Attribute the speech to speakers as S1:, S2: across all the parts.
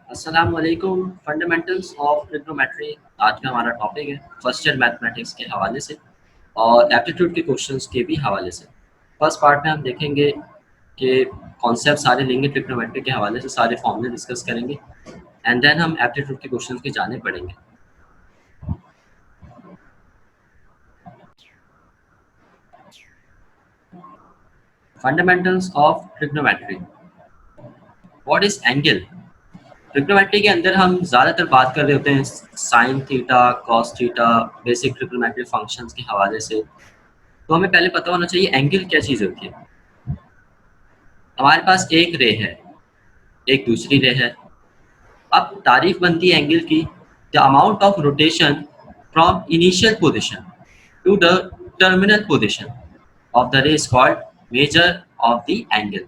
S1: अस्सलाम वालेकुम। Fundamentals of trigonometry आज का हमारा टॉपिक है फर्स्ट ईयर मैथमेटिक्स के हवाले से और एप्टीट्यूड के क्वेश्चंस के भी हवाले से। फर्स्ट पार्ट में हम देखेंगे कि कॉन्सेप्ट सारे लेंगे ट्रिग्नोमेट्री के हवाले से, सारे फॉर्मूले डिस्कस करेंगे एंड देन हम एप्टीट्यूड के क्वेश्चंस के जाने पड़ेंगे। Fundamentals of trigonometry. What is angle? Trigonometry के अंदर हम ज़्यादातर बात कर रहे होते हैं sine theta, cos theta, basic trigonometry functions के हवाले से। तो हमें पहले पता होना चाहिए एंगल क्या चीज़ होती है। हमारे पास एक रे है, एक दूसरी रे है। अब तारीफ बनती है एंगल की, the amount of rotation from initial position to the terminal position of the ray is called measure of the angle.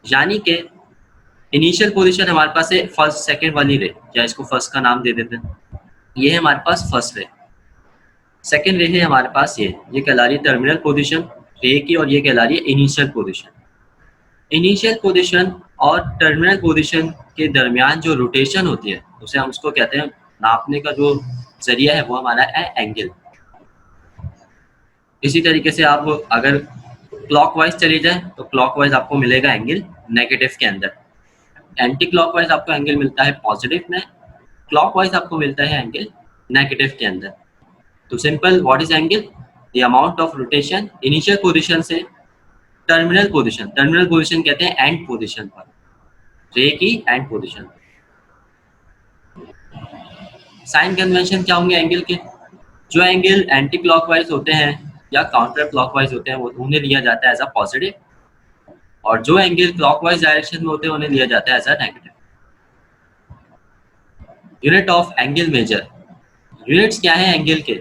S1: यानी कि इनिशियल पोजीशन हमारे पास है फर्स्ट सेकंड वाली रे, या इसको फर्स्ट का नाम दे देते हैं। ये है हमारे पास फर्स्ट रे। सेकंड रे है हमारे पास ये कहला रही है टर्मिनल पोजीशन रे की, और ये कहला रही है इनिशियल पोजीशन। इनिशियल पोजीशन और टर्मिनल पोजीशन के दरमियान जो रोटेशन होती है उसे हम उसको कहते हैं, नापने का जो जरिया है वो हमारा है एंगल। इसी तरीके से आप अगर क्लॉकवाइज चले जाए तो क्लॉकवाइज आपको मिलेगा एंगल नेगेटिव के अंदर, एंटी क्लॉकवाइज आपको एंगल मिलता है पॉजिटिव में, क्लॉकवाइज आपको मिलता है एंगल नेगेटिव के अंदर। तो simple, what is angle? The amount of rotation initial position से टर्मिनल पोजीशन, टर्मिनल पोजीशन कहते हैं एंड पोजीशन पर, रे की एंड पोजीशन। साइन कन्वेंशन क्या होंगे एंगल के? जो एंगल एंटी क्लॉकवाइज होते हैं या काउंटर क्लॉकवाइज होते हैं वो उन्हें लिया जाता है एज अ पॉजिटिव, और जो एंगल क्लॉकवाइज डायरेक्शन में होते हैं उन्हें लिया जाता है as a negative. Unit of angle measure. Units क्या है एंगल के?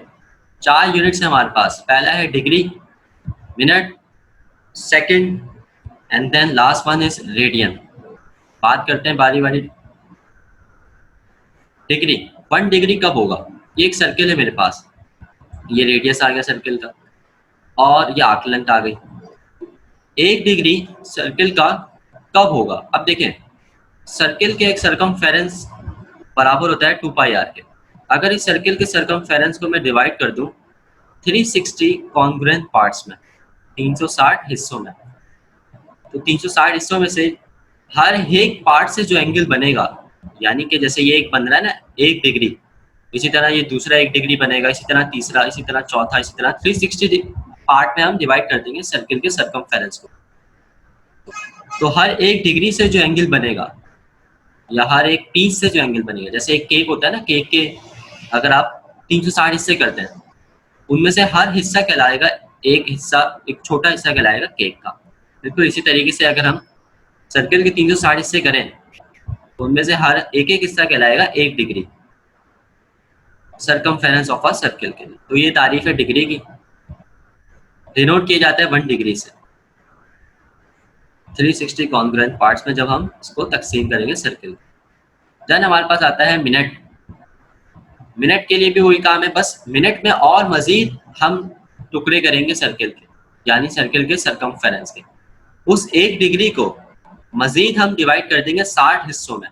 S1: 4 यूनिट्स है हमारे पास। पहला है degree, minute, second and then last one is radian. बात करते हैं बारी बारी। डिग्री, 1 डिग्री कब होगा? ये एक सर्किल है मेरे पास, ये रेडियस आ गया सर्किल का और ये आर्क लेंथ आ गई। 1 डिग्री सर्किल का कब होगा? अब देखें, सर्किल के एक सरकमफेरेंस बराबर होता है 2 पाई आर के। अगर इस सर्किल के सरकमफेरेंस को मैं डिवाइड कर दूं 360 कॉन्ग्रुएंट पार्ट्स में, 360 हिस्सों में, तो 360 हिस्सों में से हर एक पार्ट से जो एंगल बनेगा, यानी कि जैसे ये एक बन रहा है ना 1 डिग्री, इसी तरह ये दूसरा 1 डिग्री बनेगा, इसी तरह तीसरा, इसी तरह चौथा, इसी तरह 360 पार्ट में हम डिवाइड कर देंगे सर्किल के सरकमफेरेंस को। तो हर 1 डिग्री से जो एंगल बनेगा या हर एक पीस से जो एंगल बनेगा, जैसे एक केक होता है ना, केक के अगर आप 360 हिस्से करते हैं उनमें से हर हिस्सा कहलाएगा एक हिस्सा, एक छोटा हिस्सा कहलाएगा केक का। बिल्कुल इसी तरीके से अगर हम सर्किल के 360 हिस्से करें तो उनमें से हर एक एक हिस्सा कहलाएगा 1 degree circumference of a circle के लिए। तो ये तारीफ है डिग्री की, डिनोट किया जाता है 1 डिग्री से। 360 कॉन्ग्रुएंट पार्ट्स में जब हम इसको तकसीम करेंगे सर्किल। देन हमारे पास आता है मिनट। मिनट के लिए भी वही काम है, बस मिनट में और मजीद हम टुकड़े करेंगे सर्किल के, यानी सर्किल के सरकमफेरेंस के। उस 1 डिग्री को मजीद हम डिवाइड कर देंगे 60 हिस्सों में,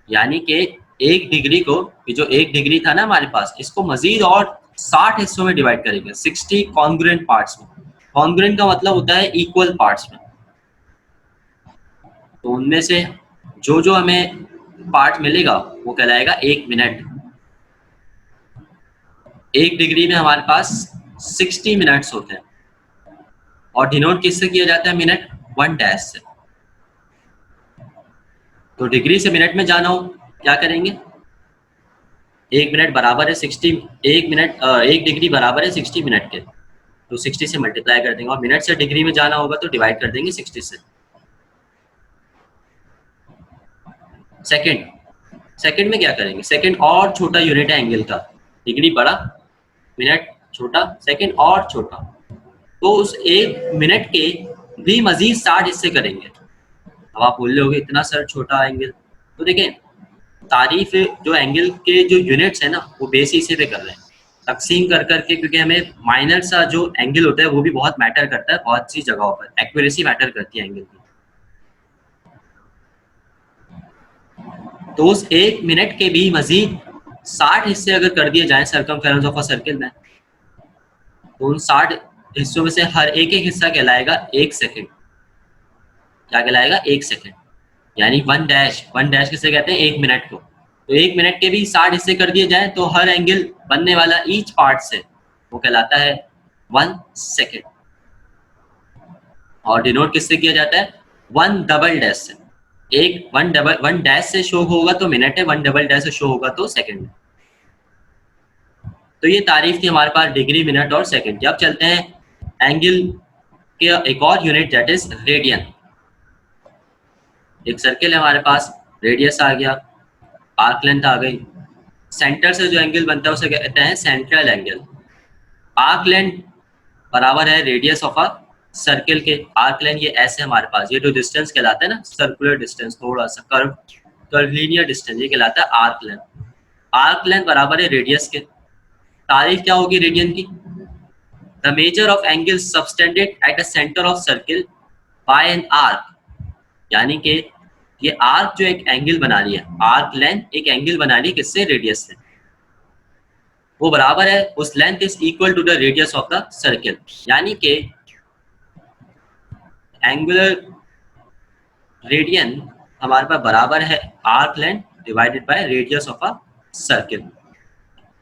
S1: यानी कि 1 डिग्री को, जो 1 डिग्री था ना हमारे पास, इसको मजीद और 60 हिस्सों में डिवाइड करेंगे 60 कॉन्ग्रुएंट पार्ट्स में। कॉन्ग्रुएंट का मतलब होता है इक्वल पार्ट्स में। तो उनमें से जो जो हमें पार्ट मिलेगा वो कहलाएगा 1 मिनट। 1 डिग्री में हमारे पास 60 मिनट्स होते हैं और डिनोट किससे किया जाता है मिनट? 1 डैश से। तो डिग्री से मिनट में जाना हो क्या करेंगे? 1 मिनट बराबर है 60, 1 डिग्री बराबर है 60 मिनट के, तो 60 से मल्टीप्लाई कर देंगे, और मिनट से डिग्री में जाना होगा तो डिवाइड कर देंगे 60 से। सेकंड, सेकंड में क्या करेंगे? सेकंड और छोटा यूनिट है एंगल का, डिग्री बड़ा, मिनट छोटा, सेकंड और छोटा। तो उस 1 मिनट के भी मजीद 60 हिस्से करेंगे। अब आप बोल रहे होगे इतना सर छोटा एंगल, तो देखें तारीफ जो एंगल के जो यूनिट्स है ना वो बेस हिस्से पे कर रहे हैं तकसीम कर करके, क्योंकि हमें माइनर सा जो एंगल होता है वो भी बहुत मैटर करता है, बहुत सी जगहों पर एक्यूरेसी मैटर करती है एंगल की। तो उस 1 मिनट के भी मजीद 60 हिस्से अगर कर दिए जाएं सर्कमफेरेंस ऑफ अ सर्किल में, तो उन 60 हिस्सों में से हर एक एक हिस्सा कहलाएगा 1 सेकंड। क्या कहलाएगा? 1 सेकंड। यानी 1 डैश किसे कहते हैं? 1 मिनट को। तो 1 मिनट के भी 60 हिस्से कर दिए जाएं तो हर एंगल बनने वाला ईच पार्ट से वो कहलाता है 1 सेकंड। और डिनोट किससे किया जाता है? 1 डबल डैश से। एक 1 डैश से शो होगा तो मिनट है, 1 डबल डैश से शो होगा तो सेकंड है। तो ये तारीफ थी हमारे पास डिग्री, मिनट और सेकंड की। अब चलते हैं एंगल के एक और यूनिट, दैट इज रेडियन। एक सर्किल है हमारे पास, रेडियस आ गया, आर्क लेंथ आ गई, सेंटर से जो एंगल बनता है उसे कहते हैं सेंट्रल एंगल। आर्क लेंथ बराबर है रेडियस ऑफ अ सर्किल के। आर्क लेंथ ये ऐसे हमारे पास, ये जो डिस्टेंस कहलाता है ना, सर्कुलर डिस्टेंस, थोड़ा सा कर्वलीनियर डिस्टेंस, ये कहलाता है आर्क लेंथ। आर्क लेंथ बराबर है रेडियस के। तारीफ क्या होगी रेडियन की? The measure of angle subtended at the centre of circle by an arc. यानी कि ये आर्क जो एक एंगल बना रही है, आर्क लेंथ एक एंगल बना रही है किससे? रेडियस से। वो बराबर है, उस length is equal to the radius of the circle. यानी कि एंगुलर रेडियन हमारे पास बराबर है arc length divided by radius of a circle.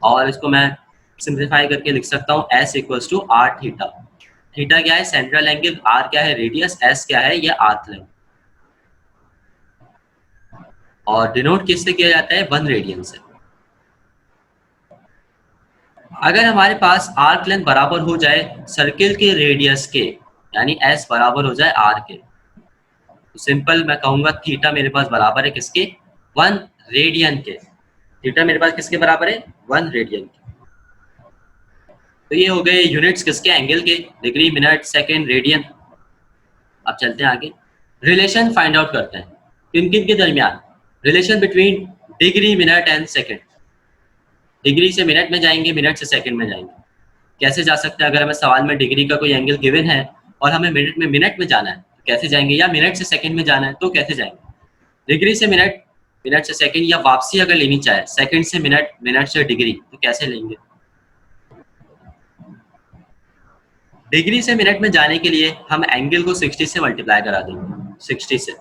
S1: और इसको मैं सिंप्लीफाई करके लिख सकता हूँ S equals to R theta. Theta क्या है? सेंट्रल एंगल, आर क्या है? रेडियस, S क्या है? ये आर्क लेंथ। और डिनोट किससे किया जाता है? 1 रेडियन से। अगर हमारे पास आर्क लेंथ बराबर हो जाए सर्किल के रेडियस के, यानी S बराबर हो जाए R के, तो सिंपल मैं कहूंगा थीटा मेरे पास बराबर है किसके? 1 रेडियन के। थीटा मेरे पास किसके बराबर है? 1 रेडियन के। तो ये हो गए यूनिट्स किसके? एंगल के, डिग्री, मिनट, सेकंड, रेडियन। अब चलते हैं आगे, रिलेशन फाइंड आउट करते हैं किन किन के दरमियान। Relation between degree, minute and second. Degree से मिनट में जाएंगे, मिनट से सेकंड में जाएंगे। कैसे जा सकते हैं? अगर हमें सवाल में डिग्री का कोई एंगल गिवन है और हमें मिनट में जाना है तो कैसे जाएंगे, या मिनट से सेकंड में जाना है तो कैसे जाएंगे? डिग्री से मिनट, मिनट से सेकंड, या वापसी अगर लेनी चाहे सेकंड से मिनट, मिनट से डिग्री, तो कैसे लेंगे? डिग्री से मिनट में जाने के लिए हम एंगल को 60 से मल्टीप्लाई करा देंगे, 60 से,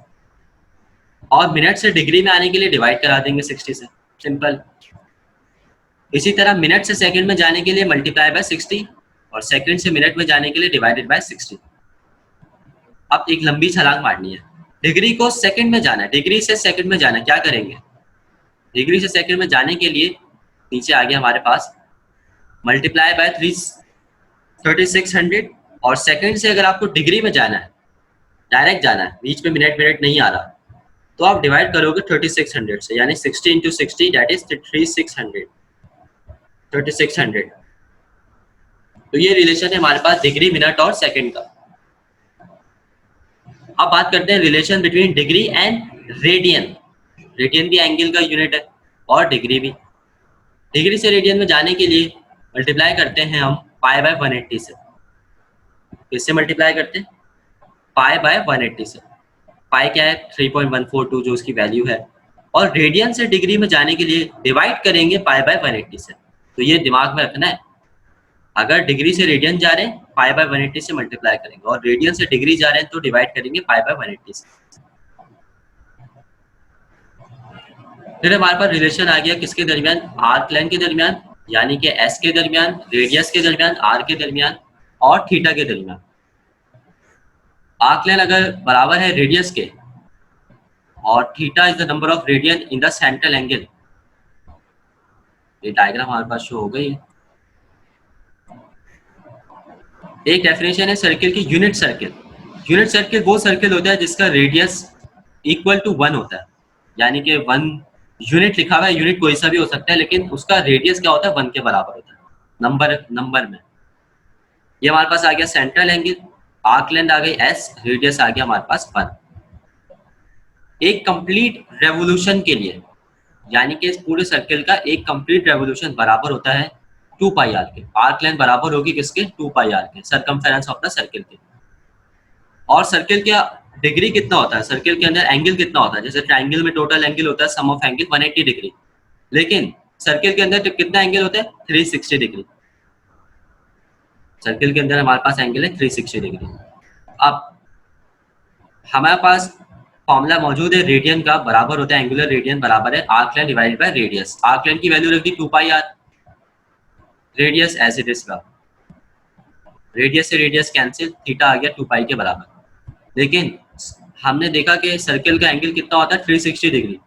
S1: और मिनट से डिग्री में आने के लिए डिवाइड करा देंगे 60 से, सिंपल। इसी तरह मिनट से सेकंड में जाने के लिए मल्टीप्लाई बाय 60 और सेकंड से मिनट में जाने के लिए डिवाइडेड बाय 60। अब एक लंबी छलांग मारनी है, डिग्री को सेकंड में जाना है, डिग्री से सेकंड में जाना है, क्या करेंगे? डिग्री से सेकंड में जाने के लिए नीचे आ गया हमारे पास मल्टीप्लाई बाय 3600, और सेकंड से अगर आपको डिग्री में जाना है, डायरेक्ट जाना है, बीच में मिनट नहीं आ रहा, तो आप डिवाइड करोगे 3600 से, यानी 60 into 60 दैट इज 3600। तो ये रिलेशन है हमारे पास डिग्री, मिनट और सेकंड का। अब बात करते हैं relation between degree and radian. Radian भी एंगल का यूनिट है और डिग्री भी। डिग्री से रेडियन में जाने के लिए मल्टीप्लाई करते हैं हम पाई बाय 180 से। किससे मल्टीप्लाई करते हैं? पाई बाय 180 से। पाई क्या है? 3.142 जो उसकी वैल्यू है, और रेडियन से डिग्री में जाने के लिए डिवाइड करेंगे पाई बाय 180 से। तो ये दिमाग में रखना है, अगर डिग्री से रेडियन जा रहे हैं पाई बाय 180 से मल्टीप्लाई करेंगे, और रेडियन से डिग्री जा रहे हैं तो डिवाइड करेंगे पाई बाय 180 से। फिर हमारे पास रिलेशन आ गया किसके दरमियान? आर्क लेंथ के दरमियान, यानी कि S के दरमियान, रेडियस के दरमियान, R के दरमियान और थीटा के दरमियान। आर्क लेंथ अगर बराबर है रेडियस के और theta is the number of radian in the central angle. ये डायग्राम हमारे पास शो हो गई है। एक डेफिनेशन है सर्किल की, यूनिट सर्किल। यूनिट सर्किल वो सर्किल होता है जिसका रेडियस इक्वल टू 1 होता है, यानी कि 1 यूनिट लिखा हुआ है, यूनिट कोई सा भी हो सकता है, लेकिन उसका रेडियस क्या होता है? 1 के बराबर होता है, नंबर में। ये हमारे पास आ गया सेंट्रल एंगल, आर्क लेंथ आ गई S, रेडियस आ गया हमारे पास 1। एक कंप्लीट रेवोल्यूशन के लिए, यानी कि इस पूरे सर्किल का एक कंप्लीट रेवोल्यूशन बराबर होता है 2 पाई आर के। आर्क लेंथ बराबर होगी किसके? 2 पाई आर के, सर्कमफेरेंस ऑफ द सर्किल के। और सर्किल का डिग्री कितना होता है सर्किल के अंदर, एंगल कितना होता है, जैसे ट्रायंगल में टोटल एंगल होता है सम ऑफ एंगल 180 डिग्री, लेकिन सर्किल के अंदर कितना एंगल होता है 360 डिग्री। सर्किल के अंदर हमारे पास एंगल है 360 डिग्री। अब हमारे पास फॉर्मूला मौजूद है रेडियन का, बराबर होता है एंगुलर रेडियन बराबर है arc length divided by radius. Arc length की वैल्यू रख दी 2 pi R, radius as it is का, रेडियस से रेडियस कैंसिल, थीटा आ गया 2 पाई के बराबर। लेकिन हमने देखा कि सर्किल का एंगल कितना होता है 360 डिग्री,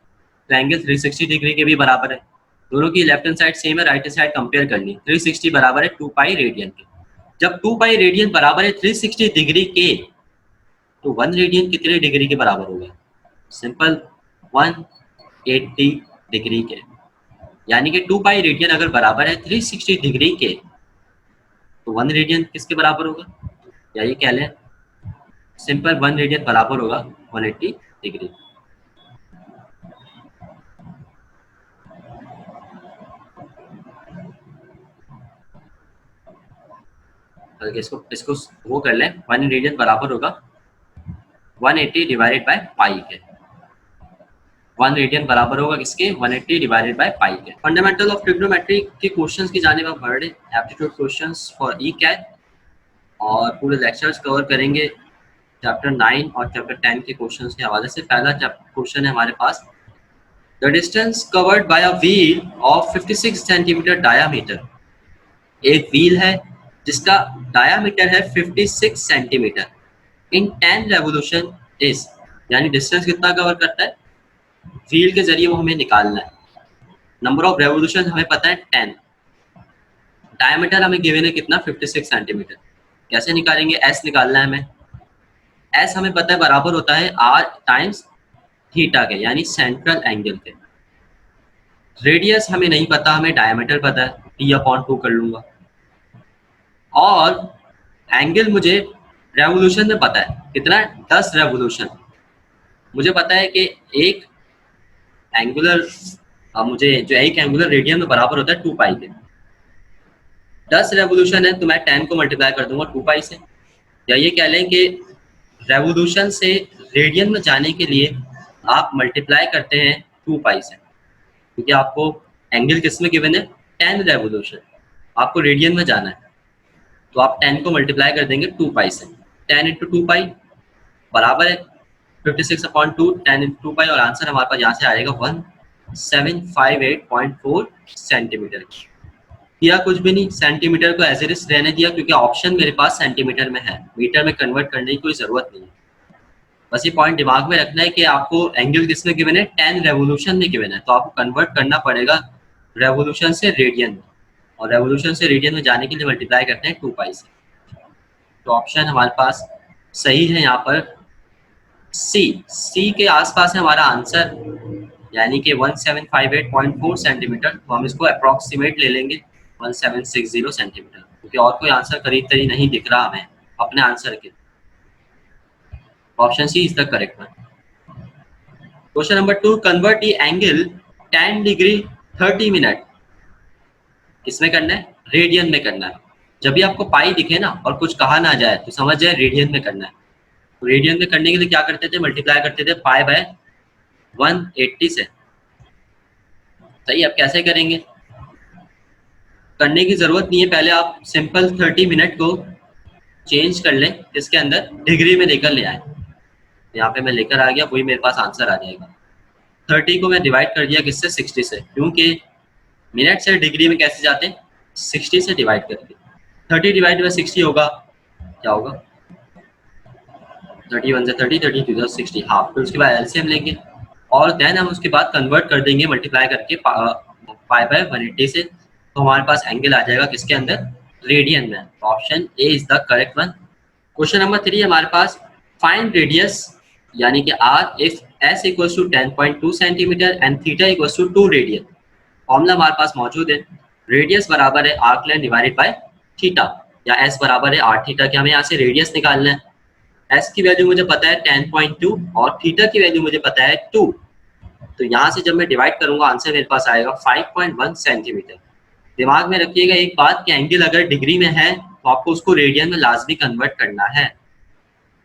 S1: तो एंगल 360 डिग्री के भी बराबर है। दोनों की लेफ्ट हैंड साइड सेम है, राइट हैंड साइड कंपेयर करनी। 360 बराबर है 2 पाई रेडियन के। जब 2 पाई रेडियन बराबर है 360 डिग्री के, तो 1 रेडियन कितने डिग्री के बराबर होगा? सिंपल 180 डिग्री के। यानी कि 2 पाई रेडियन अगर बराबर है 360 डिग्री के, तो 1 रेडियन किसके बराबर होगा? या ये कह लें सिंपल 1 रेडियन बराबर होगा 180 डिग्री। इसको वो कर लें, 1 रेडियन बराबर होगा 180 डिवाइडेड बाय पाई के। 1 रेडियन बराबर होगा किसके? 180 डिवाइडेड बाय पाई के। फंडामेंटल ऑफ ट्रिग्नोमेट्री के क्वेश्चंस की जानिब आप बढ़ रहे, aptitude questions for E CAT, और पूरे लेक्चर्स कवर करेंगे चैप्टर 9 और चैप्टर 10 के क्वेश्चंस के हवाले से। पहला क्वेश्चन है हमारे पास, the distance covered by a wheel of 56 centimetre diameter. एक व्हील है जिसका डायामीटर है 56 सेंटीमीटर इन 10 रेवोल्यूशन इज, यानी डिस्टेंस कितना कवर करता है व्हील के जरिए, वो हमें निकालना है। नंबर ऑफ रेवोल्यूशन हमें पता है 10, डायमीटर हमें गिवन है कितना 56 सेंटीमीटर। कैसे निकालेंगे? एस निकालना है हमें। एस हमें पता है बराबर होता है आर टाइम्स थीटा के, यानी सेंट्रल एंगल के। रेडियस हमें नहीं पता, हमें डायमीटर पता है, T/2 कर लूंगा। और एंगल मुझे रेवोल्यूशन में पता है कितना, 10 रेवोल्यूशन। मुझे पता है कि एक एंगुलर मुझे जो एक एंगुलर रेडियन में बराबर होता है 2 पाई के। 10 रेवोल्यूशन है तो मैं 10 को मल्टीप्लाई कर दूंगा 2 पाई से। या ये कह लें कि रेवोल्यूशन से रेडियन में जाने के लिए आप मल्टीप्लाई करते हैं 2 पाई से, क्योंकि आपको एंगल किस में गिवन है 10 रेवोल्यूशन, आपको रेडियन में जाना है, तो आप 10 को मल्टीप्लाई कर देंगे 2 पाई से। 10 इंटू 2 पाई बराबर है 56/2, 10 इंटू 2 पाई, और आंसर हमारे पास यहाँ से आएगा 1758.4 सेंटीमीटर। किया कुछ भी नहीं, सेंटीमीटर को एज इट इज रहने दिया, क्योंकि ऑप्शन मेरे पास सेंटीमीटर में है, मीटर में कन्वर्ट करने की कोई जरूरत नहीं है। बस ये पॉइंट दिमाग में रखना है कि आपको एंगल किसमें गिवन है 10 रेवोल्यूशन में गिवन है, तो आपको कन्वर्ट करना पड़ेगा रेवोल्यूशन से रेडियन में, और रेवोल्यूशन से रेडियन में जाने के लिए मल्टीप्लाई करते हैं 2 पाई से। तो ऑप्शन हमारे पास सही है यहाँ पर सी के आसपास है हमारा आंसर, यानी कि 1758.4 सेंटीमीटर। तो हम इसको अप्रॉक्सीमेट ले लेंगे 1760 सेंटीमीटर, क्योंकि और कोई आंसर करीब तरी नहीं दिख रहा हमें अपने आंसर के। Option C is the correct one. Question number 2, convert the angle 10 degree 30 minute, किसमें करना है? रेडियन में करना है। जब भी आपको पाई दिखे ना और कुछ कहा ना जाए तो समझ जाए रेडियन में करना है। तो रेडियन में करने के लिए क्या करते थे? मल्टीप्लाई करते थे पाई बाय 180 से। सही, अब कैसे करेंगे? करने की जरूरत नहीं है, पहले आप सिंपल 30 मिनट को चेंज कर लें, इसके अंदर डिग्री में लेकर ले आए। यहाँ पे मैं लेकर आ गया, वही मेरे पास आंसर आ जाएगा। 30 को मैं डिवाइड कर दिया किससे? 60 से, क्योंकि मिनट से डिग्री में कैसे जाते हैं? 60 से डिवाइड करके। 30 डिवाइड बाय 60 होगा, क्या होगा? 31 से 30, 32 से 60, हाफ। फिर उसके बाद एलसीएम लेंगे और देन हम उसके बाद कन्वर्ट कर देंगे मल्टीप्लाई करके पाई बाय 180 से, तो हमारे पास एंगल आ जाएगा किसके अंदर? रेडियन में। Option A is the correct one. Question number 3 हमारे पास, फाइंड रेडियस यानी कि R if S equals to 10.2 centimetre and theta equals to 2 radian. Formula हमारे पास मौजूद है, रेडियस बराबर है arc length divided by theta, या एस बराबर है आर थीटा। कि हमें यहाँ से रेडियस निकालना है। एस की वैल्यू मुझे पता है 10.2 और थीटा की वैल्यू मुझे पता है 2, तो यहाँ से जब मैं डिवाइड करूंगा आंसर मेरे पास आएगा 5.1 सेंटीमीटर। दिमाग में रखिएगा एक बात कि एंगल अगर डिग्री में है तो आपको उसको रेडियन में लाजमी कन्वर्ट करना है।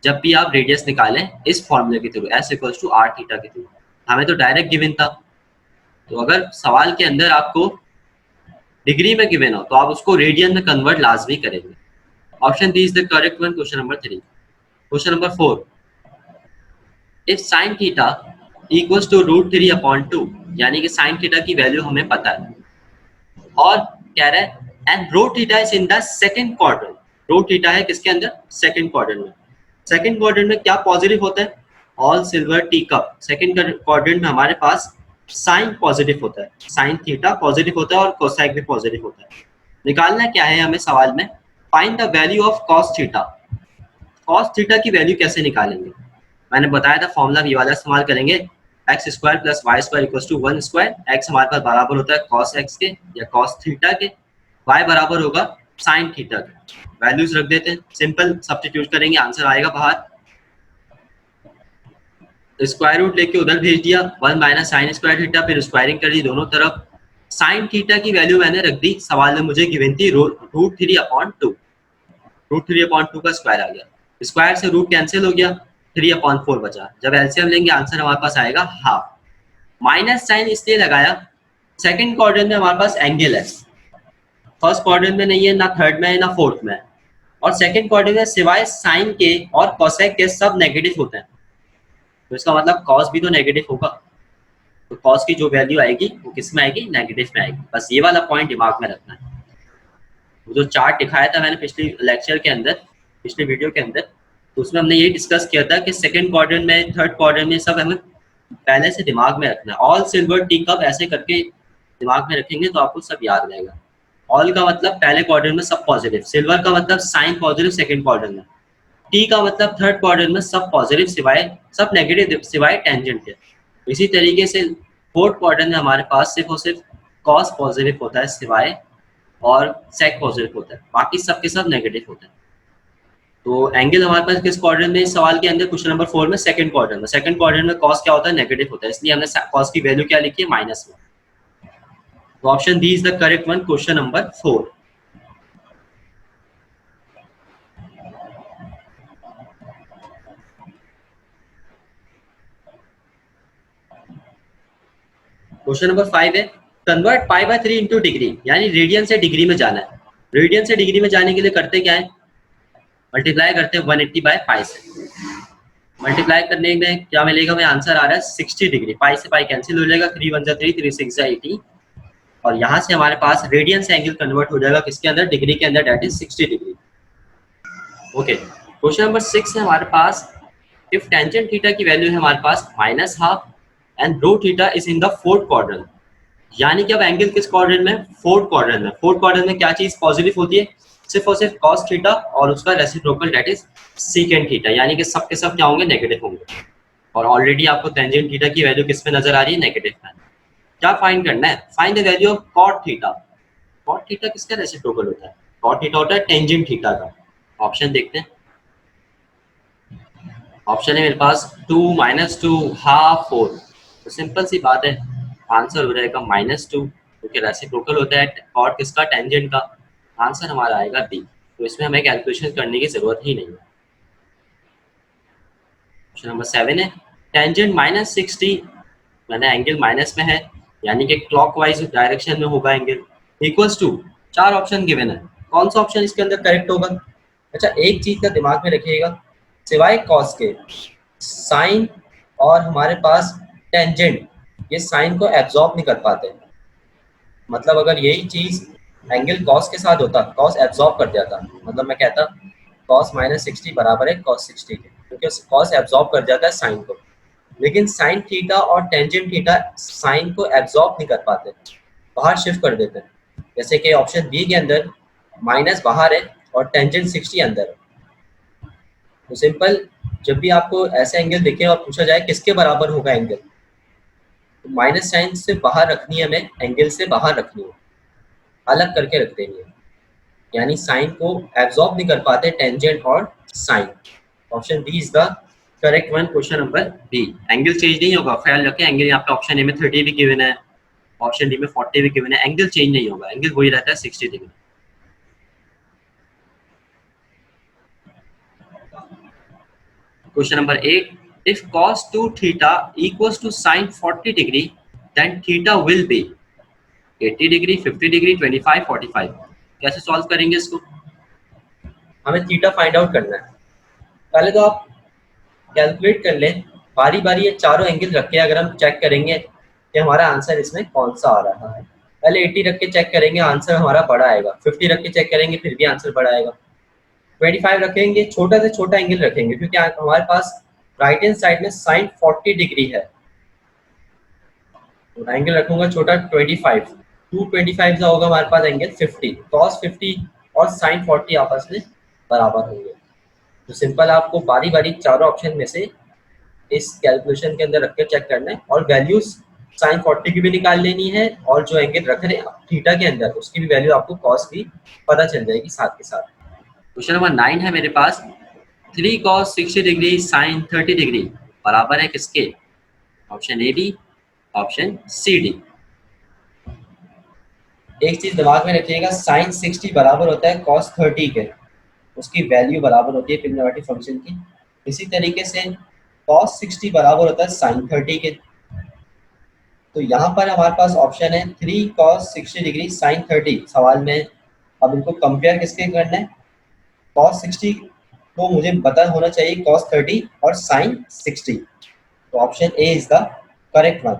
S1: जब भी आप रेडियस निकालें इस फॉर्मूले के through, s equals to r theta के थ्रू। हमें तो डायरेक्ट गिवन था, तो अगर सवाल के अंदर आपको डिग्री में गिवन हो तो आप उसको रेडियन में कन्वर्ट लाजमी करेंगे। Option D is the correct one, question number 3। Question number 4, if sine theta equals to √3/2, यानी कि साइन थीटा की वैल्यू हमें पता है और कह रहा है and rho theta is in the second quadrant. Rho theta है किसके अंदर? सेकंड क्वाड्रेंट में। सेकंड क्वाड्रेंट में क्या पॉजिटिव होता है? All silver tea cup. Second quadrant में हमारे पास साइन पॉजिटिव होता है, साइन थीटा पॉजिटिव होता है और कोसेक भी पॉजिटिव होता है। निकालना क्या है हमें सवाल में? Find the value of cos theta. Cos theta की वैल्यू कैसे निकालेंगे? मैंने बताया था फॉर्मूला ये वाला इस्तेमाल करेंगे, x square plus y square equals to 1 square. X हमारे पास बराबर होता है कॉस एक्स के या कॉस थीटा के, वाई बराबर होगा साइन थीटा के। वैल्यूज रख देते हैं, सिंपल सब्स्टिट्यूट करेंगे, आंसर आएगा बाहर। स्क्वायर रूट लेके उधर भेज दिया, 1 माइनस साइन स्क्वायर थीटा, फिर स्क्वायरिंग कर दी दोनों तरफ। साइन थीटा की वैल्यू मैंने रख दी, सवाल में मुझे गिवन थी √3/2। √3/2 का स्क्वायर आ गया, स्क्वायर से रूट कैंसिल हो गया, 3/4 बचा। जब एलसीएम लेंगे आंसर हमारे पास आएगा हाफ। माइनस साइन इसलिए लगाया, सेकंड क्वाड्रेंट में हमारे पास एंगल है, फर्स्ट क्वाड्रेंट में नहीं है, ना थर्ड में है ना फोर्थ में है। और सेकंड क्वाड्रेंट में सिवाय साइन के और कोसेक के सब नेगेटिव होते हैं, तो इसका मतलब कॉस भी तो नेगेटिव होगा। तो कॉस की जो वैल्यू आएगी वो किस में आएगी? नेगेटिव में आएगी। बस ये वाला पॉइंट दिमाग में रखना है। वो जो चार्ट दिखाया था मैंने पिछले लेक्चर के अंदर, पिछले वीडियो के अंदर, तो उसमें हमने ये डिस्कस किया था कि सेकंड क्वाड्रेंट में, थर्ड क्वाड्रेंट में सब हमें पहले से दिमाग में रखना है। ऑल सिल्वर टी कप ऐसे करके दिमाग में रखेंगे तो आपको सब याद रहेगा। ऑल का मतलब पहले क्वाड्रेंट में सब पॉजिटिव, सिल्वर का मतलब साइन पॉजिटिव सेकंड क्वाड्रेंट में, टी का मतलब थर्ड क्वाड्रेंट में सब पॉजिटिव सिवाय, सब नेगेटिव सिवाय टेंजेंट के। इसी तरीके से फोर्थ क्वाड्रेंट में हमारे पास सिर्फ और सिर्फ कॉस पॉजिटिव होता है सिवाय, और सेक पॉजिटिव होता है, बाकी सब के सब नेगेटिव होता है। तो एंगल हमारे पास किस क्वाड्रेंट में? इस सवाल के अंदर क्वेश्चन नंबर 4 में सेकंड क्वाड्रेंट में। सेकंड क्वाड्रेंट में कॉस क्या होता है? नेगेटिव होता है, इसलिए हमने कॉस की वैल्यू क्या लिखी है? माइनस में। तो option D is the correct one, question number 4। Question number 5 है, कन्वर्ट π/3 इंटू डिग्री, यानी रेडियन से डिग्री में जाना है। रेडियन से डिग्री में जाने के लिए करते क्या है? मल्टीप्लाई करते हैं 180/π से। मल्टीप्लाई करने में क्या मिलेगा? हमें आंसर आ रहा है 60 डिग्री। पाई से पाई कैंसिल हो जाएगा, 3 1 3, 3 6 80, और यहाँ से हमारे पास रेडियन से एंगल कन्वर्ट हो जाएगा किसके अंदर? डिग्री के अंदर, that is 60 degree. Okay, question number 6 है हमारे पास, इफ टेंजेंट थीटा की वैल्यू है हमारे पास -12 and rho theta is in the fourth quadrant, यानी कि अब एंगल किस क्वाड्रेंट में? फोर्थ क्वाड्रेंट में। फोर्थ क्वाड्रेंट में क्या चीज पॉजिटिव होती है? सिर्फ और सिर्फ cos थीटा और उसका reciprocal that is secant theta, यानी कि सब के सब क्या होंगे? नेगेटिव होंगे। और ऑलरेडी आपको टेंजेंट थीटा की वैल्यू किस में नजर आ रही है? नेगेटिव में। क्या फाइंड करना है? Find the value of cot theta. cot theta किसका रेसिप्रोकल होता है? cot थीटा होता है टेंजेंट थीटा का। ऑप्शन देखते हैं, ऑप्शन है मेरे पास 2 -2 हाफ 4। तो सिंपल सी बात है, आंसर हो जाएगा -2, क्योंकि रेसिप्रोकल होता है cot किसका? टेंजेंट का। आंसर हमारा आएगा डी। तो इसमें हमें कैलकुलेशन करने की जरूरत ही नहीं है। क्वेश्चन नंबर 7 है, टेंजेंट -60, मैंने एंगल माइनस में है, यानी कि क्लॉकवाइज डायरेक्शन में होगा angle, equals to, 4 option given है, कौन सा ऑप्शन इसके अंदर करेक्ट होगा? अच्छा, एक चीज का दिमाग में रखिएगा, सिवाय कॉस के साइन और हमारे पास टेंजेंट, ये साइन को एब्जॉर्ब नहीं कर पाते। मतलब अगर यही चीज एंगल कॉस के साथ होता, कॉस एब्जॉर्ब कर जाता, मतलब मैं कहता कॉस -60 बराबर है कॉस 60 के, क्योंकि कॉस एब्जॉर्ब कर जाता है साइन को। लेकिन साइन थीटा और टेंजेंट थीटा साइन को एब्जॉर्ब नहीं कर पाते, बाहर शिफ्ट कर देते हैं। जैसे कि ऑप्शन बी के अंदर माइनस बाहर है और टेंजेंट 60 अंदर है। तो सिंपल, जब भी आपको ऐसे एंगल दिखे और पूछा जाए किसके बराबर होगा एंगल, तो माइनस साइन से बाहर रखनी है, हमें एंगल से बाहर रखनी है, अलग करके रख देनी है, यानी साइन को एब्जॉर्ब नहीं कर पाते टेंजेंट और sine. Option B is the correct one, question number B. Angle change नहीं होगा, ख्याल रखें, एंगल यहाँ पे ऑप्शन ए में 30 भी गिवन है, ऑप्शन डी में 40 भी गिवन है, एंगल चेंज नहीं होगा, एंगल वही रहता है 60 degree. Question number 8, if cos 2 theta equals to sin 40 degree then theta will be 80 degree, 50 degree, 25, 45। कैसे सॉल्व करेंगे इसको? हमें थीटा फाइंड आउट करना है। पहले तो आप कैलकुलेट कर लें, बारी बारी ये चारों एंगल रख के अगर हम चेक करेंगे कि हमारा आंसर इसमें कौन सा आ रहा है। पहले 80 रख के चेक करेंगे, आंसर हमारा बड़ा आएगा। 50 रख के चेक करेंगे, फिर भी आंसर बड़ा आएगा। 25 रखेंगे, छोटा से छोटा एंगल रखेंगे क्योंकि हमारे पास राइट हैंड साइड में साइन 40 डिग्री है, तो एंगल रखूंगा छोटा 25, 225 का होगा हमारे पास एंगल 50, cos 50 और sin 40 आपस में बराबर होंगे। तो सिंपल आपको बारी बारी चारों ऑप्शन में से इस कैलकुलेशन के अंदर रख के चेक करना है और वैल्यूज sin 40 की भी निकाल लेनी है और जो एंगल रख रहे हैं थीटा के अंदर उसकी भी वैल्यू आपको cos की पता चल जाएगी साथ के साथ। क्वेश्चन नंबर 9 है मेरे पास, 3 cos 60 डिग्री sin 30 डिग्री बराबर है किसके? Option A B, option C D. एक चीज दिमाग में रखिएगा, sin 60 बराबर होता है cos 30 के, उसकी वैल्यू बराबर होती है ट्रिग्नोमेट्रिक फंक्शन की। इसी तरीके से cos 60 बराबर होता है sin 30 के। तो यहाँ पर हमारे पास ऑप्शन है 3 cos 60 डिग्री sin 30। सवाल में अब इनको कंपेयर किसके करना है? cos 60 तो मुझे पता होना चाहिए cos 30 और sin 60। तो option A is the correct one,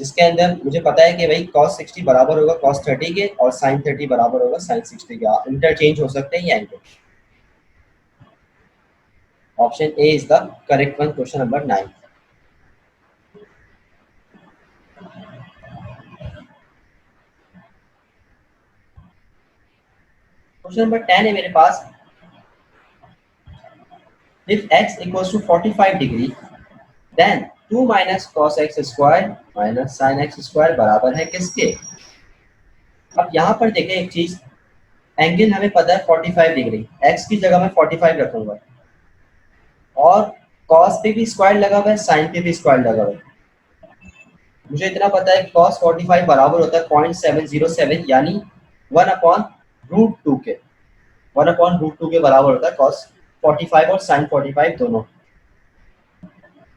S1: जिसके अंदर मुझे पता है कि भाई cos 60 बराबर होगा cos 30 के और sin 30 बराबर होगा sin 60 के। इंटरचेंज हो सकते हैं ये angle. Option A is the correct one, question number 9। Question number 10 है मेरे पास, if x equals to 45 degree then 2 minus cos x square minus sin x square बराबर है किसके? अब यहाँ पर देखें एक चीज, एंगल हमें पता है 45 डिग्री, x की जगह मैं 45 रखूंगा और cos पे भी स्क्वायर लगा हुआ है, sin पे भी स्क्वायर लगा हुआ है। मुझे इतना पता है cos 45 बराबर होता है 0.707 यानी 1/√2 के, 1/√2 के बराबर होता है cos 45 और sin 45 दोनों।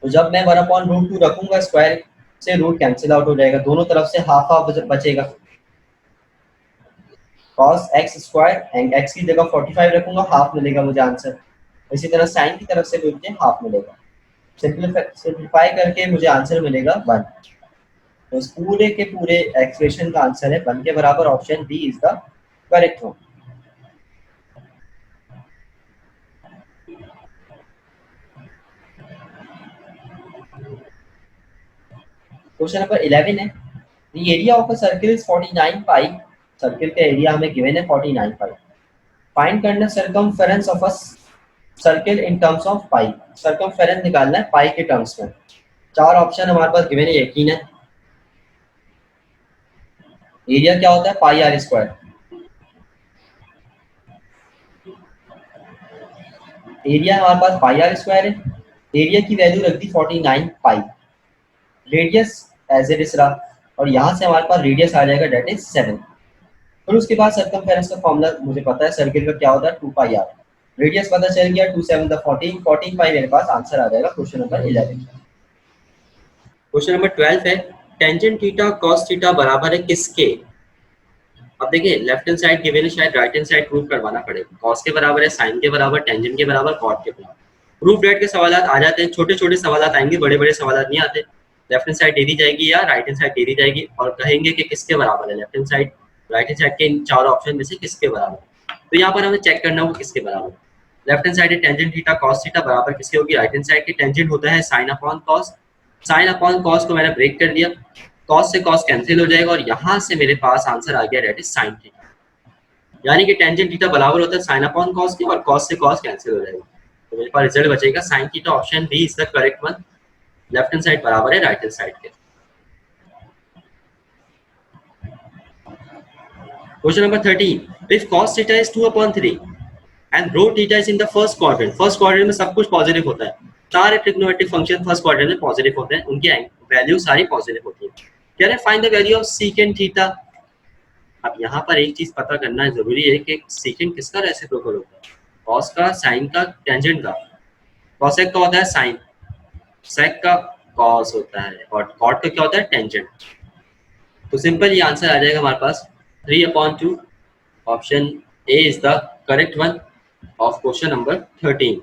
S1: तो जब मैं 1/√2 रखूंगा स्क्वायर से रूट कैंसिल आउट हो जाएगा, दोनों तरफ से हाफ हाफ बचेगा। cos x स्क्वायर x की जगह 45 रखूंगा, हाफ मिलेगा मुझे आंसर। इसी तरह sin की तरफ से भी मुझे हाफ मिलेगा। सिंप्लीफाई करके मुझे आंसर मिलेगा 1। तो इस पूरे के पूरे एक्सप्रेशन का आंसर है 1 के बराबर। Option B is the correct one. Question number 11 है, the area of a circle is 49 pi. Circle का एरिया हमें गिवन है 49 पाई। फाइंड करना circumference of a circle in terms of pi. Circumference निकालना है पाई के टर्म्स में। 4 ऑप्शन हमारे पास गिवन है, यकीन है। एरिया क्या होता है? पाई आर स्क्वायर। एरिया हमारे पास पाई आर स्क्वायर है। एरिया की वैल्यू रख दी 49 pi. Radius as it is रहा और यहाँ से हमारे पास रेडियस आ जाएगा डेट इज 7। फिर उसके बाद सर्कमफेरेंस का फॉर्मूला मुझे पता है, सर्किल का क्या होता है 2 पाई आर। रेडियस पता चल गया, 2 7 14, 14 पाई मेरे पास आंसर आ जाएगा क्वेश्चन नंबर 11। क्वेश्चन नंबर 12 है, टेंजेंट थीटा cos थीटा बराबर है किसके? अब देखिए लेफ्ट हैंड साइड गिवन है, शायद राइट हैंड साइड प्रूव करवाना पड़ेगा। cos के बराबर है, sin के बराबर, टेंजेंट के बराबर, cot के बराबर। प्रूफ डेट के सवाल आ जाते हैं, छोटे छोटे सवाल आएंगे, बड़े बड़े सवाल नहीं आते। लेफ्ट हैंड साइड दे दी जाएगी या राइट हैंड साइड दे दी जाएगी और कहेंगे कि किसके बराबर है। Left hand side right hand side के इन चारों ऑप्शन में से किसके बराबर। तो यहाँ पर हमें चेक करना होगा किसके बराबर। लेफ्ट हैंड साइड है टेंजेंट थीटा cos थीटा बराबर किसके होगी? राइट हैंड साइड की टेंजेंट होता है sin upon cos। sin upon cos को मैंने ब्रेक कर दिया, cos से cos कैंसिल हो जाएगा और यहाँ से मेरे पास आंसर आ गया डेट इज sin थीटा। यानी कि टेंजेंट थीटा बराबर होता है sin अपॉन cos के और cos से cos कैंसिल हो जाएगा। तो मेरे पास रिजल्ट बचेगा sin theta. Option B is the correct one. Left hand side बराबर है राइट हैंड साइड के। Question number 13, if cos theta is 2/3 and rho theta is in the first quadrant। First quadrant में सब कुछ positive होता है, सारे trigonometric function first quadrant में पॉजिटिव होते हैं, उनकी वैल्यू सारी पॉजिटिव होती है। कह रहे find the value of secant theta. अब यहाँ पर एक चीज पता करना जरूरी है कि सीकेंट किसका रेसिप्रोकल होता है? cos का, sin का, टेंजेंट का। कॉसेक का होता है साइन, सेक का कॉस होता है और कॉट का क्या होता है टेंजेंट। तो सिंपल ये आंसर आ जाएगा हमारे पास 3/2। Option A is the correct one of question number 13।